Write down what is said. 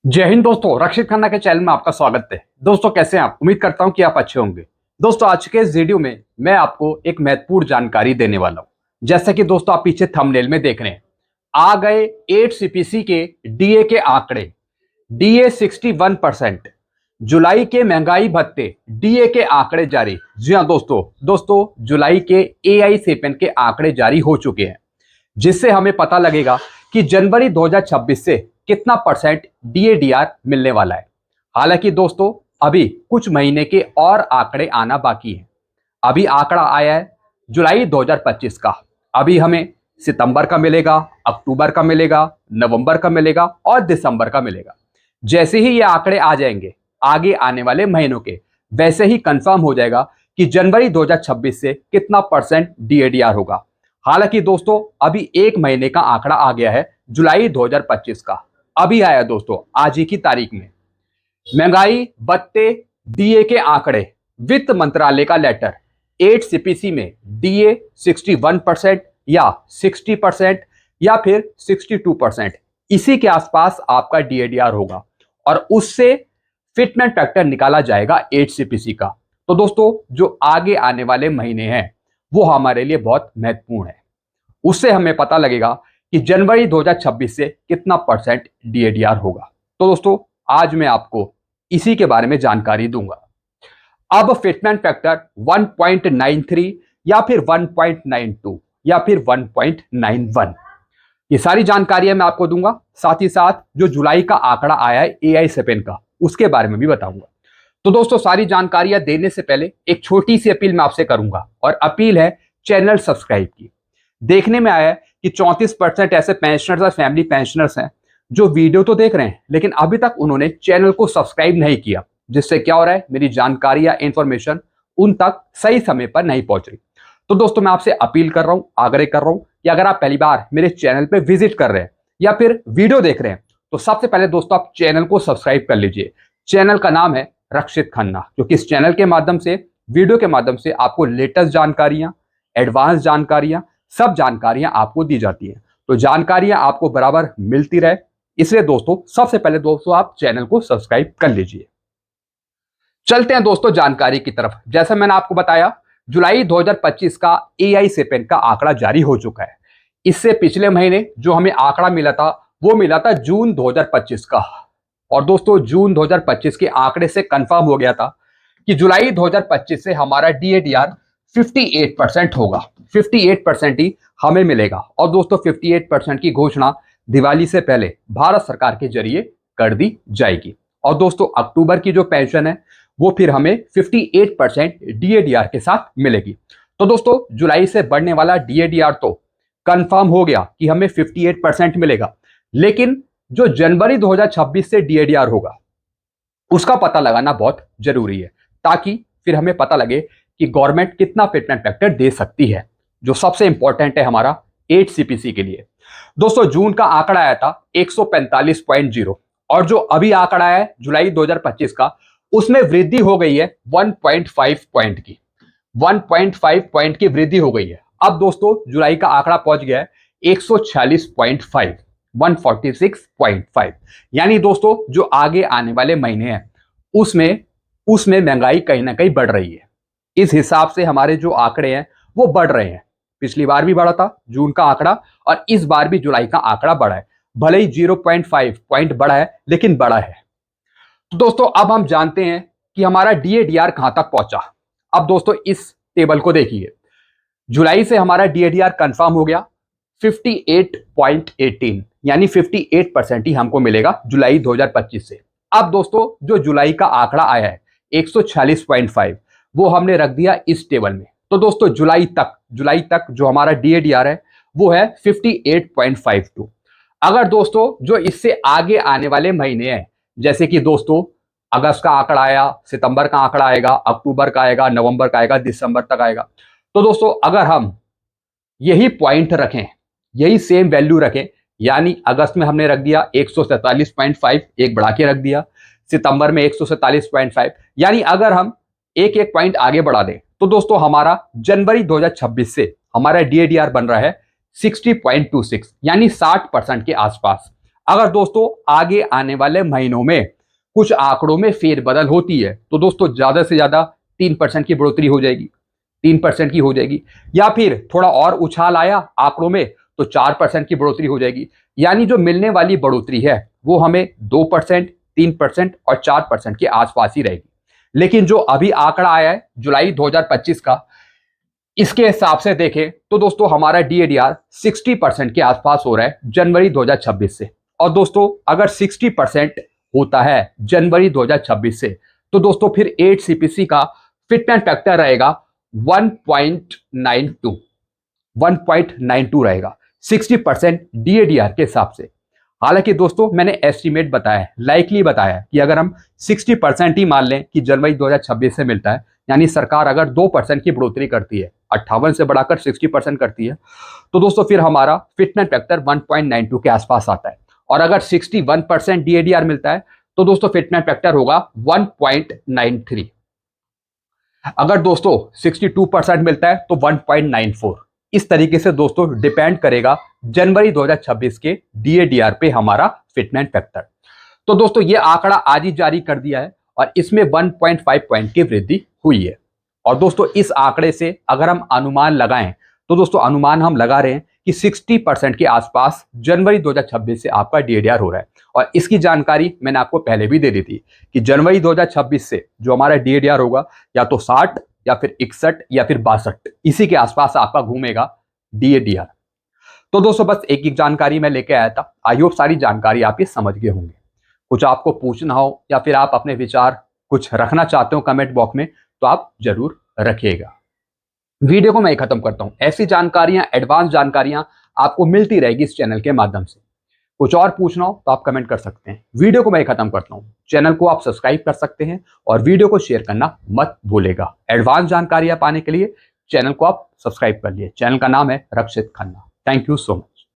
जय हिंद दोस्तों, रक्षित खन्ना के चैनल में आपका स्वागत है। दोस्तों कैसे हैं आप? उम्मीद करता हूं कि आप अच्छे होंगे। दोस्तों आज के इस वीडियो में मैं आपको एक महत्वपूर्ण जानकारी देने वाला हूं। जैसा कि दोस्तों आप पीछे थंबनेल में देख रहे हैं, आ गए 8 सीपीसी के डीए के आंकड़े। डीए 61%, जुलाई के महंगाई भत्ते डीए के आंकड़े जारी। जी हाँ दोस्तों जुलाई के एआई सेपेन के आंकड़े जारी हो चुके हैं, जिससे हमें पता लगेगा कि जनवरी 2026 से कितना परसेंट डीएडीआर मिलने वाला है। हालांकि दोस्तों अभी कुछ महीने के और आंकड़े आना बाकी है। अभी आंकड़ा आया है जुलाई 2025 का। अभी हमें सितंबर का मिलेगा, अक्टूबर का मिलेगा, नवंबर का मिलेगा और दिसंबर का मिलेगा। जैसे ही ये आंकड़े आ जाएंगे आगे आने वाले महीनों के, वैसे ही कंफर्म हो जाएगा कि जनवरी 2026 से कितना परसेंट डीएडीआर होगा। हालांकि दोस्तों अभी एक महीने का आंकड़ा आ गया है जुलाई 2025 का। अभी आया दोस्तों आज ही की तारीख में महंगाई भत्ते डीए के आंकड़े। वित्त मंत्रालय का लेटर 8 सीपीसी में डीए 61% या 60% या फिर 62%, इसी के आसपास आपका डीएडीआर होगा और उससे फिटमेंट फैक्टर निकाला जाएगा 8 सीपीसी का। तो दोस्तों जो आगे आने वाले महीने हैं वो हमारे लिए बहुत महत्वपूर्ण है। उससे हमें पता लगेगा कि जनवरी 2026 से कितना परसेंट डीएडीआर होगा। तो दोस्तों आज मैं आपको इसी के बारे में जानकारी दूंगा। अब फिटमेंट फैक्टर 1.93 या फिर 1.92 या फिर 1.91, ये सारी जानकारियां मैं आपको दूंगा। साथ ही साथ जो जुलाई का आंकड़ा आया है एआई सेपेन का, उसके बारे में भी बताऊंगा। तो दोस्तों सारी जानकारियां देने से पहले एक छोटी सी अपील मैं आपसे करूंगा, और अपील है चैनल सब्सक्राइब की। देखने में आया है कि 34% ऐसे पेंशनर्स और फैमिली पेंशनर्स हैं जो वीडियो तो देख रहे हैं लेकिन अभी तक उन्होंने चैनल को सब्सक्राइब नहीं किया, जिससे क्या हो रहा है, मेरी जानकारी या इंफॉर्मेशन उन तक सही समय पर नहीं पहुंच रही। तो दोस्तों मैं आपसे अपील कर रहा हूं, आग्रह कर रहा हूं कि अगर आप पहली बार मेरे चैनल पर विजिट कर रहे हैं या फिर वीडियो देख रहे हैं तो सबसे पहले दोस्तों आप चैनल को सब्सक्राइब कर लीजिए। चैनल का नाम है रक्षित खन्ना, क्योंकि इस चैनल के माध्यम से, वीडियो के माध्यम से आपको लेटेस्ट जानकारियां, एडवांस जानकारियां, सब जानकारियां आपको दी जाती हैं। तो जानकारियां आपको बराबर मिलती रहे, इसलिए दोस्तों सबसे पहले दोस्तों आप चैनल को सब्सक्राइब कर लीजिए। चलते हैं दोस्तों जानकारी की तरफ। जैसा मैंने आपको बताया जुलाई 2025 का एआई सेपेन का आंकड़ा जारी हो चुका है। इससे पिछले महीने जो हमें आंकड़ा मिला था वो मिला था जून 2025 का, और दोस्तों जून 2025 के आंकड़े से कंफर्म हो गया था कि जुलाई 2025 से हमारा डीएडीआर 58% होगा। 58% ही हमें मिलेगा। और दोस्तों 58% की घोषणा दिवाली से पहले भारत सरकार के जरिए कर दी जाएगी। और दोस्तों अक्टूबर की जो पेंशन है वो फिर हमें 58% डीएडीआर के साथ मिलेगी। तो दोस्तों जुलाई से बढ़ने वाला डीएडीआर तो कंफर्म हो गया कि हमें 58% मिलेगा, लेकिन जो जनवरी 2026 से डीएडीआर होगा उसका पता लगाना बहुत जरूरी है, ताकि फिर हमें पता लगे कि गवर्नमेंट कितना फिटमेंट फैक्टर दे सकती है, जो सबसे इंपॉर्टेंट है हमारा 8 सीपीसी के लिए। दोस्तों जून का आंकड़ा आया था 145.0, और जो अभी आंकड़ा है जुलाई 2025 का, उसमें वृद्धि हो गई है 1.5 पॉइंट की। 1.5 पॉइंट की वृद्धि हो गई है। अब दोस्तों जुलाई का आंकड़ा पहुंच गया है 146.5, 146.5। यानी दोस्तों जो आगे आने वाले महीने हैं उसमें महंगाई कहीं ना कहीं बढ़ रही है। इस हिसाब से हमारे जो आंकड़े हैं वो बढ़ रहे हैं। पिछली बार भी बढ़ा था जून का आंकड़ा, और इस बार भी जुलाई का आंकड़ा बढ़ा है। भले ही 0.5 पॉइंट बढ़ा है, लेकिन बढ़ा है। तो दोस्तों अब हम जानते हैं कि हमारा डीएडीआर कहां तक पहुंचा। अब दोस्तों इस टेबल को देखिए, जुलाई से हमारा डीएडीआर कंफर्म हो गया 58.18, यानी 58% ही हमको मिलेगा जुलाई 2025 से। अब दोस्तों जो जुलाई का आंकड़ा आया है 146.5, वो हमने रख दिया इस टेबल में। तो दोस्तों जुलाई तक जो हमारा डीएडीआर है वो है 58.52। अगर दोस्तों जो इससे आगे आने वाले महीने हैं, जैसे कि दोस्तों अगस्त का आंकड़ा आया, सितंबर का आंकड़ा आएगा, अक्टूबर का आएगा, नवंबर का आएगा, दिसंबर तक आएगा, तो दोस्तों अगर हम यही पॉइंट रखें, यही सेम वैल्यू रखें, यानी अगस्त में हमने रख दिया 147.5, एक बढ़ा के रख दिया, सितंबर में 147.5, यानी अगर हम एक एक पॉइंट आगे बढ़ा दें तो दोस्तों हमारा जनवरी 2026 से हमारा डीएडीआर बन रहा है 60.26, यानी 60% के आसपास। अगर दोस्तों आगे आने वाले महीनों में कुछ आंकड़ों में फेरबदल होती है तो दोस्तों ज्यादा से ज्यादा 3% की बढ़ोतरी हो जाएगी, 3% की हो जाएगी, या फिर थोड़ा और उछाल आया आंकड़ों में तो 4% की बढ़ोतरी हो जाएगी। यानी जो मिलने वाली बढ़ोतरी है वो हमें 2%, 3% और 4% के आसपास ही रहेगी। लेकिन जो अभी आंकड़ा आया है जुलाई 2025 का, इसके हिसाब से देखें तो दोस्तों हमारा DADR 60% के आसपास हो रहा है जनवरी 2026 से। और दोस्तों अगर 60% होता है जनवरी 2026 से तो दोस्तों फिर 8 CPC का फिटनेस फैक्टर रहेगा 1.92 रहेगा 60% DADR के हिसाब से। हालांकि दोस्तों मैंने एस्टीमेट बताया, लाइकली बताया कि अगर हम 60% ही मान लें कि जनवरी 2026 से मिलता है, यानी सरकार अगर 2% की बढ़ोतरी करती है, 58 से बढ़ाकर 60% करती है, तो दोस्तों फिर हमारा फिटनेस फैक्टर 1.92 के आसपास आता है। और अगर 61% DADR मिलता है तो दोस्तों फिटनेस फैक्टर होगा 1.93। अगर दोस्तों 62% मिलता है तो 1.94। इस तरीके से दोस्तों डिपेंड करेगा जनवरी 2026 के DADR पे हमारा फिटनेस फैक्टर। तो दोस्तों ये आंकड़ा आज ही जारी कर दिया है और इसमें 1.5 पॉइंट की वृद्धि हुई है। और दोस्तों इस आंकड़े से अगर हम अनुमान लगाएं तो दोस्तों अनुमान हम लगा रहे हैं कि 60% के आसपास जनवरी 2026 से आपका DADR हो रहा है। और इसकी जानकारी मैंने आपको पहले भी दे दी थी कि जनवरी 2026 से जो हमारा DADR होगा या तो 60 या फिर 61 या फिर 62, इसी के आसपास आपका घूमेगा DADR। तो दोस्तों बस एक एक जानकारी मैं लेके आया था। आई होप सारी जानकारी आप ये समझ गए होंगे। कुछ आपको पूछना हो या फिर आप अपने विचार कुछ रखना चाहते हो कमेंट बॉक्स में तो आप जरूर रखिएगा। वीडियो को मैं खत्म करता हूं। ऐसी जानकारियां, एडवांस जानकारियां आपको मिलती रहेगी इस चैनल के माध्यम से। कुछ और पूछना हो तो आप कमेंट कर सकते हैं। वीडियो को मैं खत्म करता हूं। चैनल को आप सब्सक्राइब कर सकते हैं और वीडियो को शेयर करना मत भूलेगा। एडवांस जानकारियां पाने के लिए चैनल को आप सब्सक्राइब कर लिए। चैनल का नाम है Rakshit Khanna. Thank you so much.